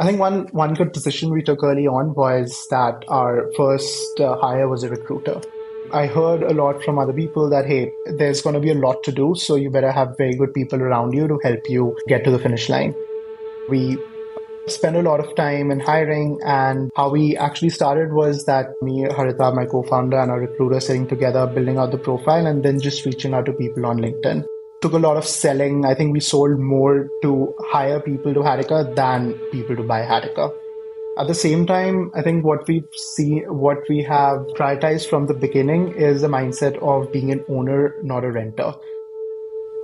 I think one good decision we took early on was that our first hire was a recruiter. I heard a lot from other people that, hey, there's going to be a lot to do, so you better have very good people around you to help you get to the finish line. We spent a lot of time in hiring, and how we actually started was that me, Hatica, my co-founder, and our recruiter sitting together, building out the profile, and then just reaching out to people on LinkedIn. Took a lot of selling. I think we sold more to hire people to Hatica than people to buy Hatica. At the same time, I think what we have prioritized from the beginning is the mindset of being an owner, not a renter.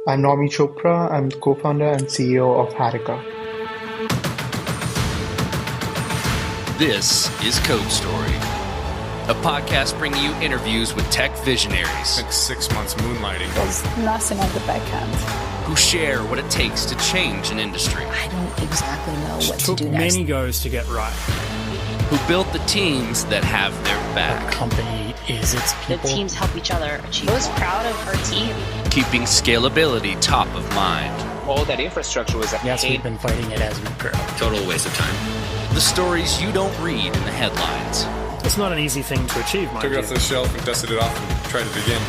I'm Naomi Chopra. I'm the co-founder and CEO of Hatica. This is Code Story, a podcast bringing you interviews with tech visionaries. Like 6 months moonlighting. There's nothing at the back end. Who share what it takes to change an industry. I don't exactly know what to do took next. many goes to get right. Who built the teams that have their back. The company is its people. The teams help each other achieve. I was proud of our team. Keeping scalability top of mind. All that infrastructure was Yes, we've been fighting it as we grow. Total waste of time. The stories you don't read in the headlines. It's not an easy thing to achieve, mind Took it you. off the shelf and dusted it off and tried it again.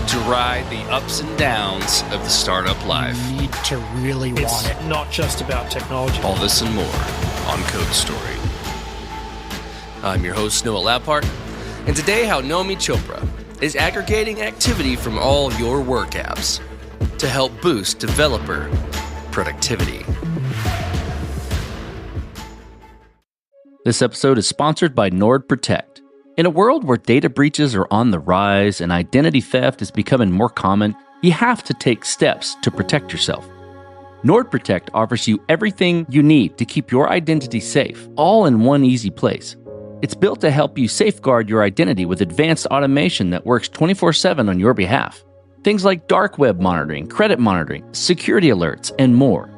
To ride the ups and downs of the startup life. You need to really want it. Not just about technology. All this and more on Code Story. I'm your host, Noah Lappart, and today how Naomi Chopra is aggregating activity from all your work apps to help boost developer productivity. This episode is sponsored by NordProtect. In a world where data breaches are on the rise and identity theft is becoming more common, you have to take steps to protect yourself. NordProtect offers you everything you need to keep your identity safe, all in one easy place. It's built to help you safeguard your identity with advanced automation that works 24/7 on your behalf. Things like dark web monitoring, credit monitoring, security alerts, and more.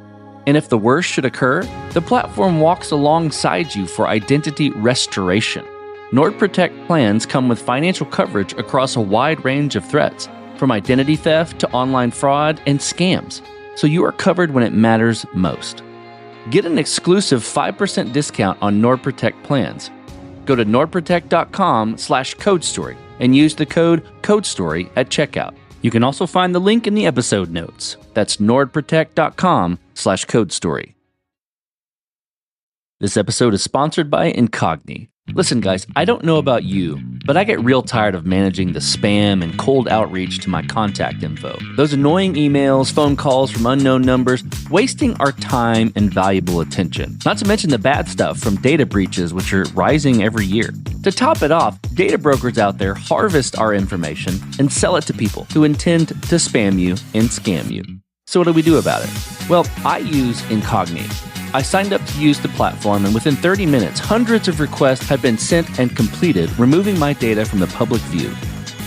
And if the worst should occur, the platform walks alongside you for identity restoration. NordProtect plans come with financial coverage across a wide range of threats, from identity theft to online fraud and scams, so you are covered when it matters most. Get an exclusive 5% discount on NordProtect plans. Go to nordprotect.com/codestory and use the code CODESTORY at checkout. You can also find the link in the episode notes. That's nordprotect.com/codestory. This episode is sponsored by Incogni. Listen, guys, I don't know about you, but I get real tired of managing the spam and cold outreach to my contact info. Those annoying emails, phone calls from unknown numbers, wasting our time and valuable attention. Not to mention the bad stuff from data breaches, which are rising every year. To top it off, data brokers out there harvest our information and sell it to people who intend to spam you and scam you. So what do we do about it? Well, I use Incogni. I signed up to use the platform, and within 30 minutes, hundreds of requests have been sent and completed, removing my data from the public view.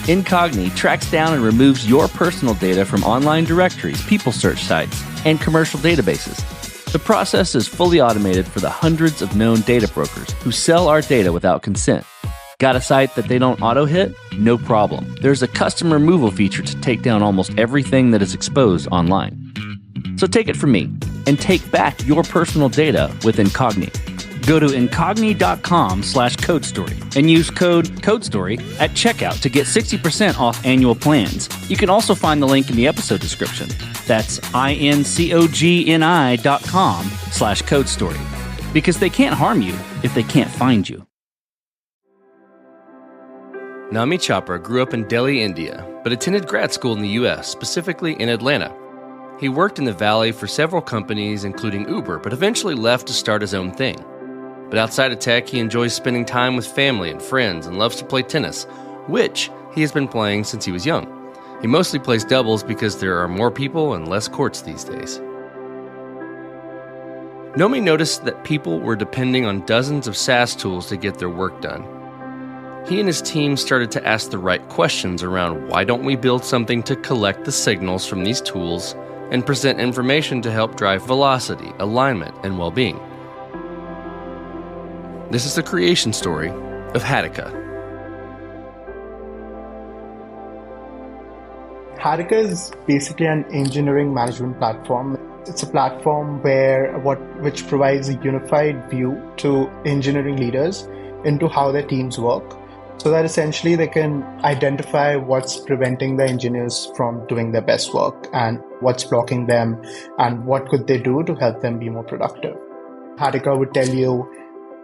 Incogni tracks down and removes your personal data from online directories, people search sites, and commercial databases. The process is fully automated for the hundreds of known data brokers who sell our data without consent. Got a site that they don't auto-hit? No problem. There's a custom removal feature to take down almost everything that is exposed online. So take it from me and take back your personal data with Incogni. Go to incogni.com/codestory and use code CODESTORY at checkout to get 60% off annual plans. You can also find the link in the episode description. That's incogni.com/codestory, because they can't harm you if they can't find you. Naomi Chopra grew up in Delhi, India, but attended grad school in the US, specifically in Atlanta. He worked in the Valley for several companies, including Uber, but eventually left to start his own thing. But outside of tech, he enjoys spending time with family and friends and loves to play tennis, which he has been playing since he was young. He mostly plays doubles because there are more people and less courts these days. Naomi noticed that people were depending on dozens of SaaS tools to get their work done. He and his team started to ask the right questions around why don't we build something to collect the signals from these tools and present information to help drive velocity, alignment, and well-being. This is the creation story of Hatica. Hatica is basically an engineering management platform. It's a platform which provides a unified view to engineering leaders into how their teams work, so that essentially they can identify what's preventing the engineers from doing their best work and what's blocking them and what could they do to help them be more productive. Hatica would tell you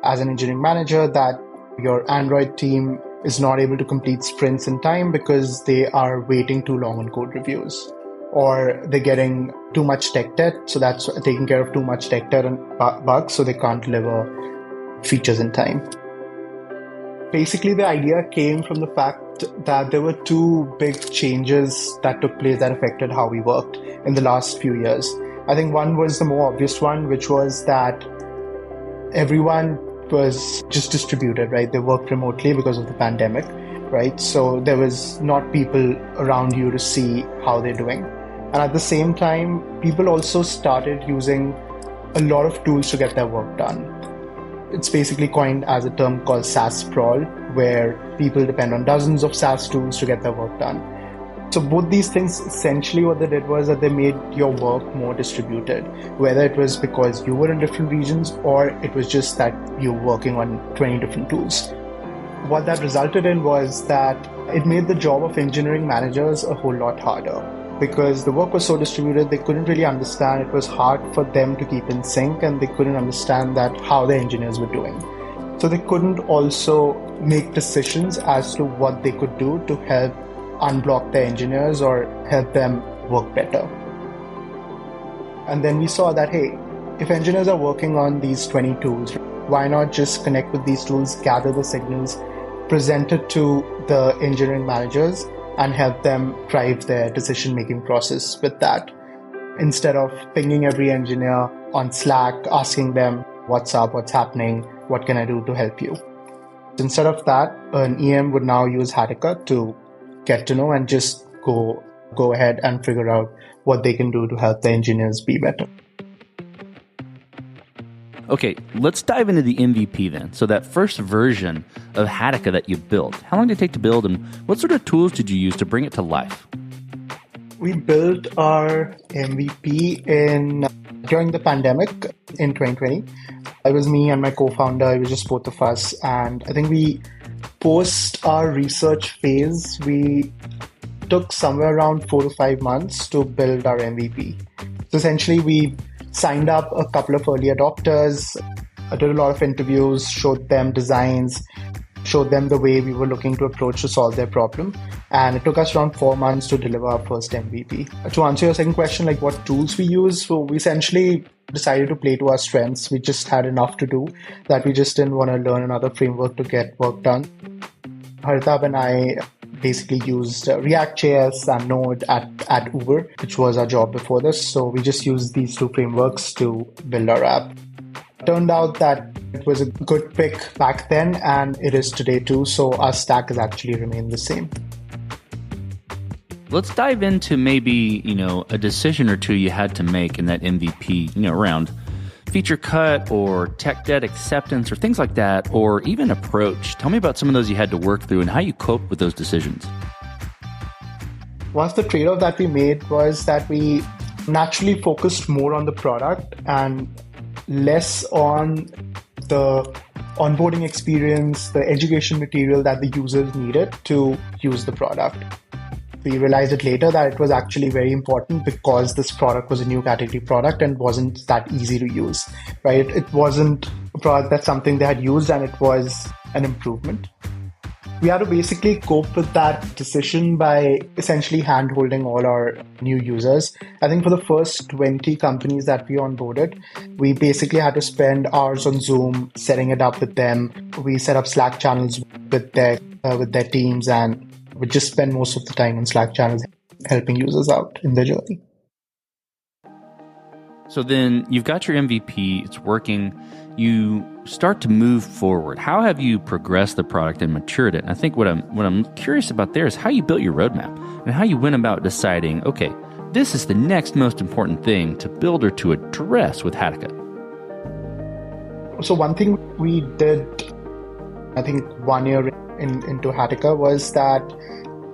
as an engineering manager that your Android team is not able to complete sprints in time because they are waiting too long on code reviews, or they're getting too much tech debt, so that's taking care of too much tech debt and bugs, so they can't deliver features in time. Basically, the idea came from the fact that there were two big changes that took place that affected how we worked in the last few years. I think one was the more obvious one, which was that everyone was just distributed, right? They worked remotely because of the pandemic, right? So there was not people around you to see how they're doing. And at the same time, people also started using a lot of tools to get their work done. It's basically coined as a term called SaaS sprawl, where people depend on dozens of SaaS tools to get their work done. So both these things, essentially what they did was that they made your work more distributed, whether it was because you were in different regions or it was just that you were working on 20 different tools. What that resulted in was that it made the job of engineering managers a whole lot harder, because the work was so distributed, they couldn't really understand. It was hard for them to keep in sync, and they couldn't understand that how the engineers were doing. So they couldn't also make decisions as to what they could do to help unblock their engineers or help them work better. And then we saw that, hey, if engineers are working on these 20 tools, why not just connect with these tools, gather the signals, present it to the engineering managers, and help them drive their decision-making process with that, instead of pinging every engineer on Slack, asking them, what's up, what's happening, what can I do to help you? Instead of that, an EM would now use Hatica to get to know and just go ahead and figure out what they can do to help the engineers be better. Okay, let's dive into the MVP then. So that first version of Hatica that you built, how long did it take to build, and what sort of tools did you use to bring it to life? We built our MVP during the pandemic in 2020. It was me and my co-founder. It was just both of us. And I think post our research phase, we took somewhere around 4 to 5 months to build our MVP. So essentially, we signed up a couple of early adopters, did a lot of interviews, showed them designs, showed them the way we were looking to approach to solve their problem. And it took us around 4 months to deliver our first MVP. To answer your second question, like what tools we use, so we essentially decided to play to our strengths. We just had enough to do that we just didn't want to learn another framework to get work done. Hartab and I basically used React.js and Node at Uber, which was our job before this. So we just used these two frameworks to build our app. Turned out that it was a good pick back then, and it is today too. So our stack has actually remained the same. Let's dive into maybe, a decision or two you had to make in that MVP, around feature cut or tech debt acceptance or things like that, or even approach. Tell me about some of those you had to work through and how you coped with those decisions. One of the trade-off that we made was that we naturally focused more on the product and less on the onboarding experience, the education material that the users needed to use the product. We realized it later that it was actually very important because this product was a new category product and wasn't that easy to use, right? It wasn't a product that's something they had used, and it was an improvement. We had to basically cope with that decision by essentially hand-holding all our new users. I think for the first 20 companies that we onboarded, we basically had to spend hours on Zoom setting it up with them. We set up Slack channels with their teams, and we just spend most of the time on Slack channels helping users out in their journey. So then you've got your MVP, it's working, you start to move forward. How have you progressed the product and matured it? And I think what I'm curious about there is how you built your roadmap and how you went about deciding, okay, this is the next most important thing to build or to address with Hatica. So one thing we did, I think 1 year into Hatica, was that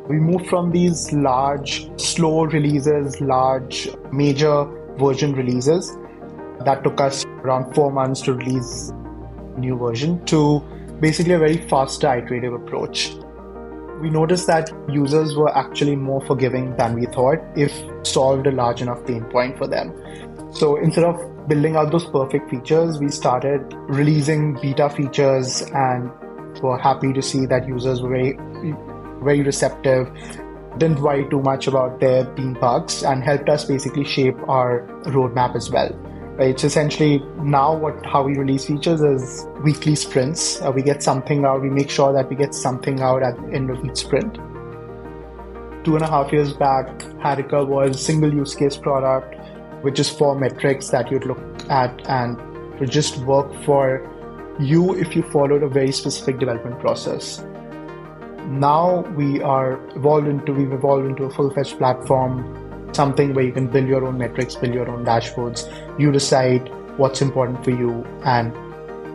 we moved from these large, slow releases, large, major version releases. That took us around 4 months to release a new version, to basically a very faster iterative approach. We noticed that users were actually more forgiving than we thought if solved a large enough pain point for them. So instead of building out those perfect features, we started releasing beta features and were happy to see that users were very receptive, didn't worry too much about there being bugs, and helped us basically shape our roadmap as well. It's essentially now how we release features is weekly sprints. We get something out, we make sure that we get something out at the end of each sprint. 2.5 years back, Hatica was a single use case product, which is 4 metrics that you'd look at and would just work for you if you followed a very specific development process. Now we've evolved into a full-fledged platform, something where you can build your own metrics, build your own dashboards. You decide what's important for you and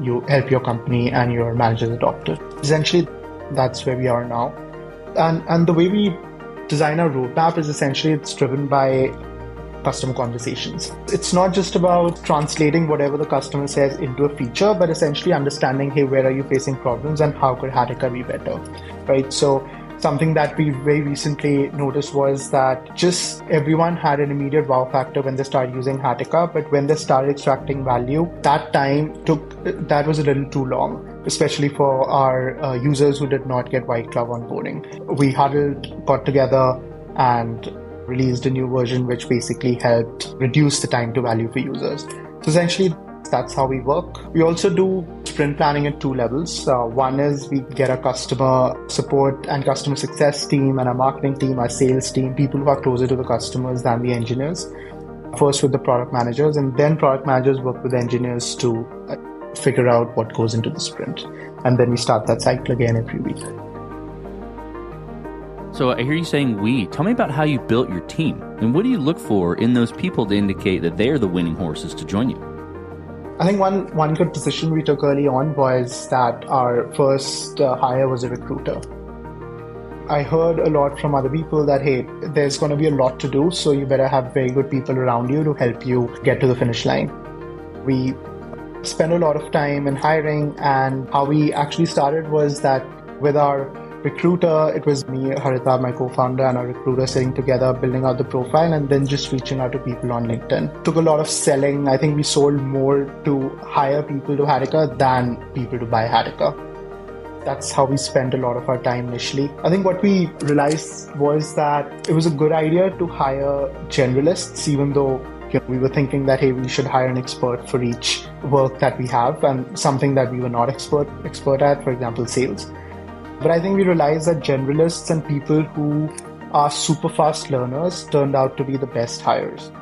you help your company and your managers adopt it. Essentially, that's where we are now. And the way we design our roadmap is essentially it's driven by customer conversations. It's not just about translating whatever the customer says into a feature, but essentially understanding, hey, where are you facing problems and how could Hatica be better, right? So something that we very recently noticed was that just everyone had an immediate wow factor when they started using Hatica, but when they started extracting value, that was a little too long, especially for our users who did not get white glove onboarding. We huddled, got together, and released a new version which basically helped reduce the time to value for users. So essentially, that's how we work. We also do sprint planning at 2 levels. One is we get a customer support and customer success team and a marketing team, our sales team, people who are closer to the customers than the engineers. First with the product managers, and then product managers work with engineers to figure out what goes into the sprint. And then we start that cycle again every week. So I hear you saying we. Tell me about how you built your team, and what do you look for in those people to indicate that they're the winning horses to join you? I think one good decision we took early on was that our first hire was a recruiter. I heard a lot from other people that, hey, there's going to be a lot to do, so you better have very good people around you to help you get to the finish line. We spent a lot of time in hiring, and how we actually started was that with our recruiter, it was me, Hatica, my co-founder, and our recruiter sitting together, building out the profile, and then just reaching out to people on LinkedIn. Took a lot of selling. I think we sold more to hire people to Hatica than people to buy Hatica. That's how we spent a lot of our time initially. I think what we realized was that it was a good idea to hire generalists, even though we were thinking that, hey, we should hire an expert for each work that we have, and something that we were not expert at, for example, sales. But I think we realized that generalists and people who are super fast learners turned out to be the best hires.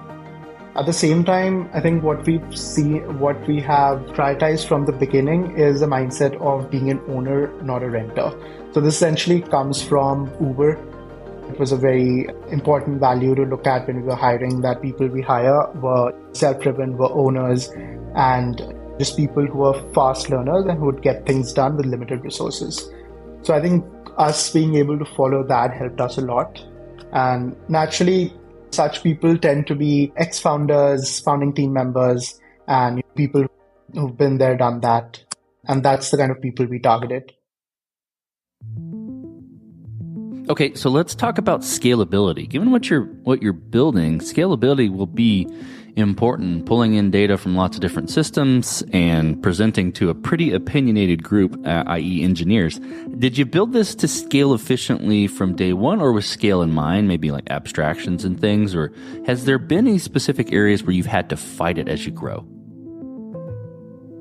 At the same time, I think what we have prioritized from the beginning is a mindset of being an owner, not a renter. So this essentially comes from Uber. It was a very important value to look at when we were hiring, that people we hire were self-driven, were owners, and just people who were fast learners and who would get things done with limited resources. So I think us being able to follow that helped us a lot. And naturally, such people tend to be ex-founders, founding team members, and people who've been there, done that. And that's the kind of people we targeted. Okay, so let's talk about scalability. Given what you're building, scalability will be important. Pulling in data from lots of different systems and presenting to a pretty opinionated group, i.e. engineers. Did you build this to scale efficiently from day one, or with scale in mind, maybe like abstractions and things? Or has there been any specific areas where you've had to fight it as you grow?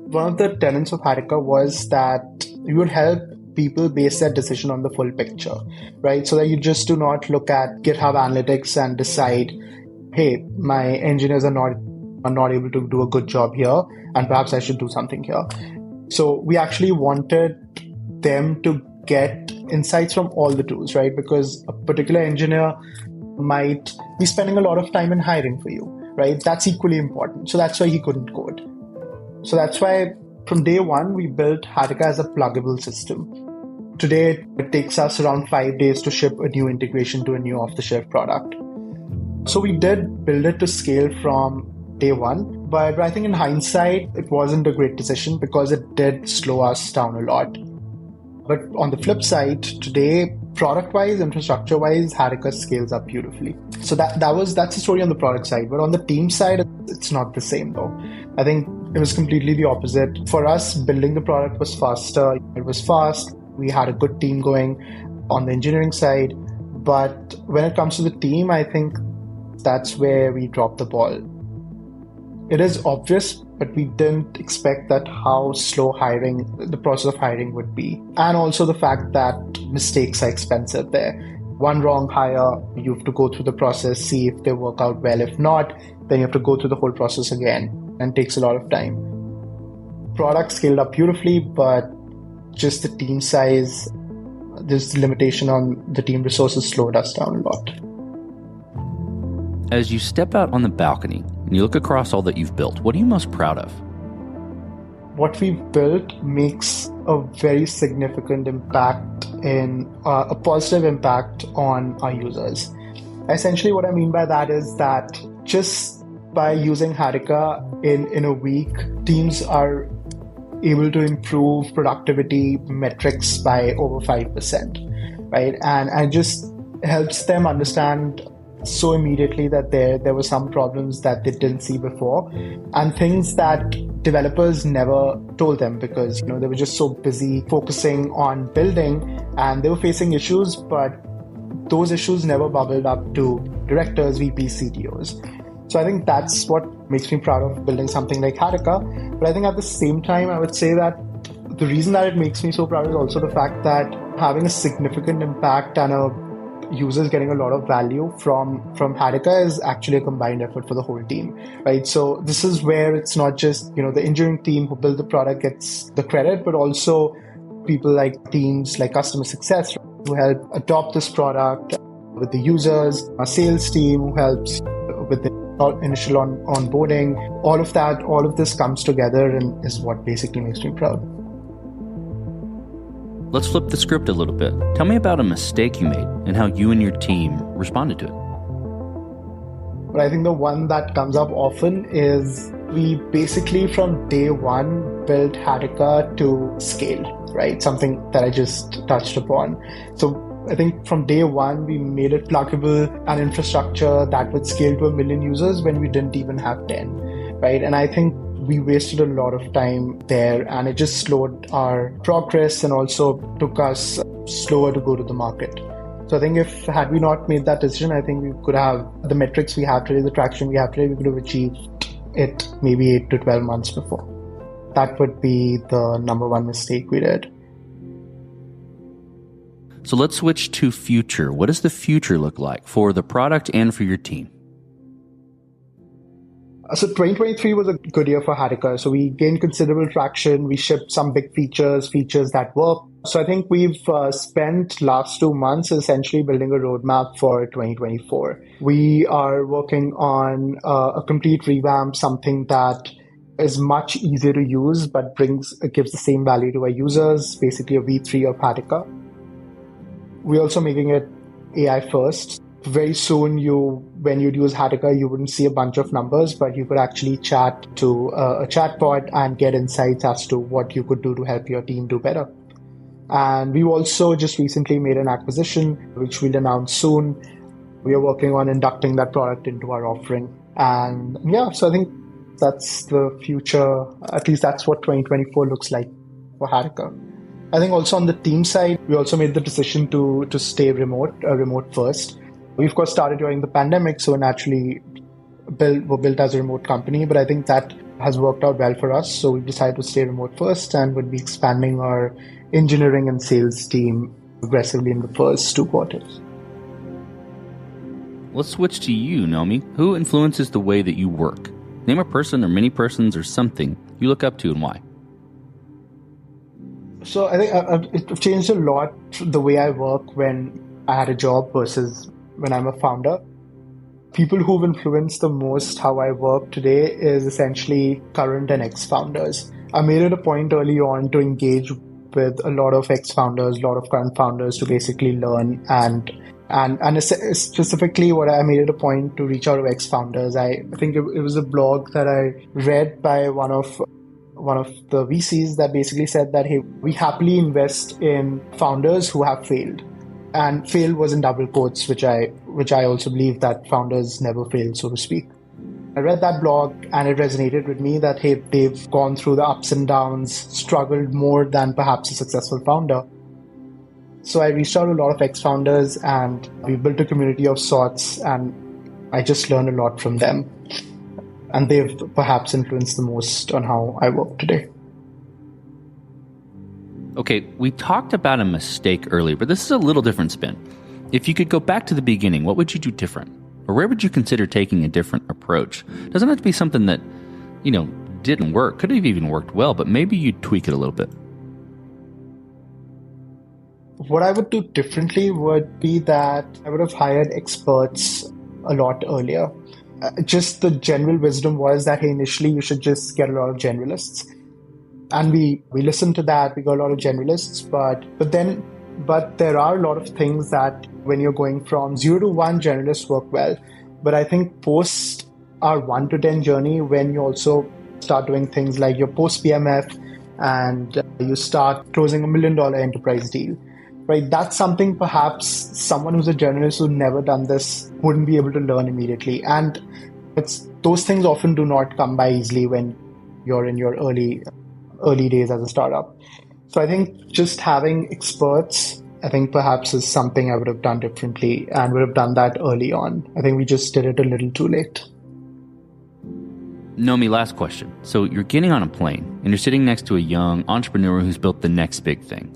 One of the tenets of Hatica was that you would help people base their decision on the full picture, right? So that you just do not look at GitHub Analytics and decide, hey, my engineers are not able to do a good job here, and perhaps I should do something here. So we actually wanted them to get insights from all the tools, right? Because a particular engineer might be spending a lot of time in hiring for you, right? That's equally important. So that's why he couldn't code. So that's why from day one, we built Hatica as a pluggable system. Today, it takes us around 5 days to ship a new integration to a new off-the-shelf product. So we did build it to scale from day one. But I think in hindsight, it wasn't a great decision because it did slow us down a lot. But on the flip side, today, product-wise, infrastructure-wise, Hatica scales up beautifully. So that's the story on the product side. But on the team side, it's not the same though. I think it was completely the opposite. For us, building the product was faster. It was fast. We had a good team going on the engineering side. But when it comes to the team, I think that's where we dropped the ball. It is obvious, but we didn't expect that how slow the process of hiring would be. And also the fact that mistakes are expensive there. One wrong hire, you have to go through the process, see if they work out well. If not, then you have to go through the whole process again, and it takes a lot of time. Product scaled up beautifully, but just the team size, this limitation on the team resources slowed us down a lot. As you step out on the balcony and you look across all that you've built, what are you most proud of? What we've built makes a very significant impact a positive impact on our users. Essentially, what I mean by that is that just by using Hatica in a week, teams are able to improve productivity metrics by over 5%, right? And it just helps them understand so immediately that there were some problems that they didn't see before and things that developers never told them because they were just so busy focusing on building and they were facing issues, but those issues never bubbled up to directors, VPs, CTOs. So I think that's what makes me proud of building something like Hatica. But I think at the same time, I would say that the reason that it makes me so proud is also the fact that having a significant impact and users getting a lot of value from Hatica is actually a combined effort for the whole team, right? So this is where it's not just, the engineering team who built the product gets the credit, but also people like teams like customer success who help adopt this product with the users, our sales team who helps with the initial onboarding, all of this comes together and is what basically makes me proud. Let's flip the script a little bit. Tell me about a mistake you made and how you and your team responded to it. But I think the one that comes up often is we basically from day one built Hatica to scale, right? Something that I just touched upon. So I think from day one, we made it pluggable and infrastructure that would scale to 1 million users when we didn't even have 10, right? And I think we wasted a lot of time there and it just slowed our progress and also took us slower to go to the market. So I think had we not made that decision, I think we could have the metrics we have today, the traction we have today, we could have achieved it maybe 8 to 12 months before. That would be the number one mistake we did. So let's switch to future. What does the future look like for the product and for your team? So 2023 was a good year for Hatica. So we gained considerable traction. We shipped some big features that work. So I think we've spent last 2 months essentially building a roadmap for 2024. We are working on a complete revamp, something that is much easier to use, but gives the same value to our users, basically a V3 of Hatica. We're also making it AI first. Very soon, when you'd use Hatica, you wouldn't see a bunch of numbers, but you could actually chat to a chatbot and get insights as to what you could do to help your team do better. And we also just recently made an acquisition, which we'll announce soon. We are working on inducting that product into our offering. And so I think that's the future. At least that's what 2024 looks like for Hatica. I think also on the team side, we also made the decision to stay remote first. We, of course, started during the pandemic, so naturally were built as a remote company, but I think that has worked out well for us. So we decided to stay remote first and would be expanding our engineering and sales team aggressively in the first 2 quarters. Let's switch to you, Naomi. Who influences the way that you work? Name a person or many persons or something you look up to and why. So I think it changed a lot the way I work when I had a job versus when I'm a founder. People who've influenced the most how I work today is essentially current and ex-founders. I made it a point early on to engage with a lot of ex-founders, a lot of current founders to basically learn and And specifically, what I made it a point to reach out to ex-founders. I think it was a blog that I read by one of the VCs that basically said that, hey, we happily invest in founders who have failed. And fail was in double quotes, which I also believe that founders never fail, so to speak. I read that blog and it resonated with me that, hey, they've gone through the ups and downs, struggled more than perhaps a successful founder. So I reached out to a lot of ex-founders and we built a community of sorts, and I just learned a lot from them. And they've perhaps influenced the most on how I work today. Okay, we talked about a mistake earlier, but this is a little different spin. If you could go back to the beginning, what would you do different? Or where would you consider taking a different approach? Doesn't have to be something that, didn't work. Could have even worked well, but maybe you'd tweak it a little bit. What I would do differently would be that I would have hired experts a lot earlier. Just the general wisdom was that, hey, initially you should just get a lot of generalists. And we listened to that. We got a lot of generalists, but there are a lot of things that when you're going from 0 to 1, generalists work well. But I think post our 1 to 10 journey, when you also start doing things like your post PMF and you start closing $1 million enterprise deal, right? That's something perhaps someone who's a generalist who's never done this wouldn't be able to learn immediately. And those things often do not come by easily when you're in your early days as a startup. So I think just having experts, I think perhaps is something I would have done differently and would have done that early on. I think we just did it a little too late. Naomi, last question. So you're getting on a plane and you're sitting next to a young entrepreneur who's built the next big thing.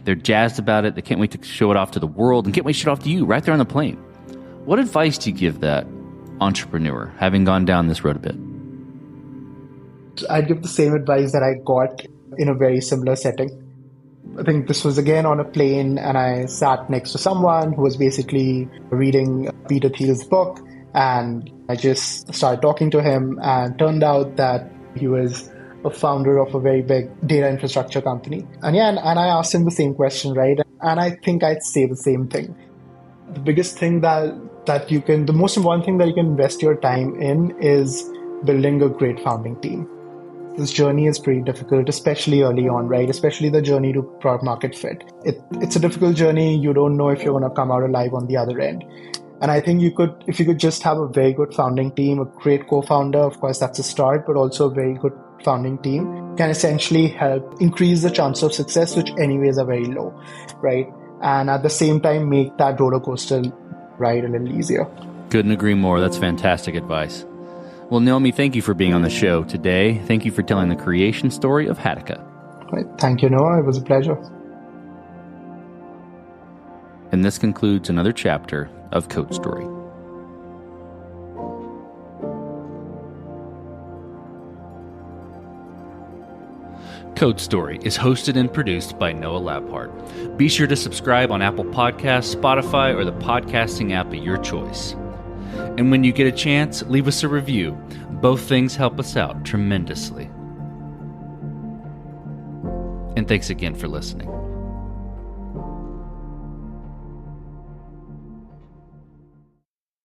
They're jazzed about it. They can't wait to show it off to the world and can't wait to show it off to you right there on the plane. What advice do you give that entrepreneur, having gone down this road a bit? I'd give the same advice that I got in a very similar setting. I think this was again on a plane, and I sat next to someone who was basically reading Peter Thiel's book, and I just started talking to him, and turned out that he was a founder of a very big data infrastructure company. And I asked him the same question, right? And I think I'd say the same thing. The biggest thing the most important thing that you can invest your time in is building a great founding team. This journey is pretty difficult, especially early on, right? Especially the journey to product market fit. It's a difficult journey. You don't know if you're going to come out alive on the other end. And I think if you could just have a very good founding team, a great co-founder, of course, that's a start, but also a very good founding team can essentially help increase the chance of success, which anyways are very low, right? And at the same time, make that roller coaster ride a little easier. Couldn't agree more. That's fantastic advice. Well, Naomi, thank you for being on the show today. Thank you for telling the creation story of Hatica. Right. Thank you, Noah. It was a pleasure. And this concludes another chapter of Code Story. Code Story is hosted and produced by Noah Labhart. Be sure to subscribe on Apple Podcasts, Spotify, or the podcasting app of your choice. And when you get a chance, leave us a review. Both things help us out tremendously. And thanks again for listening.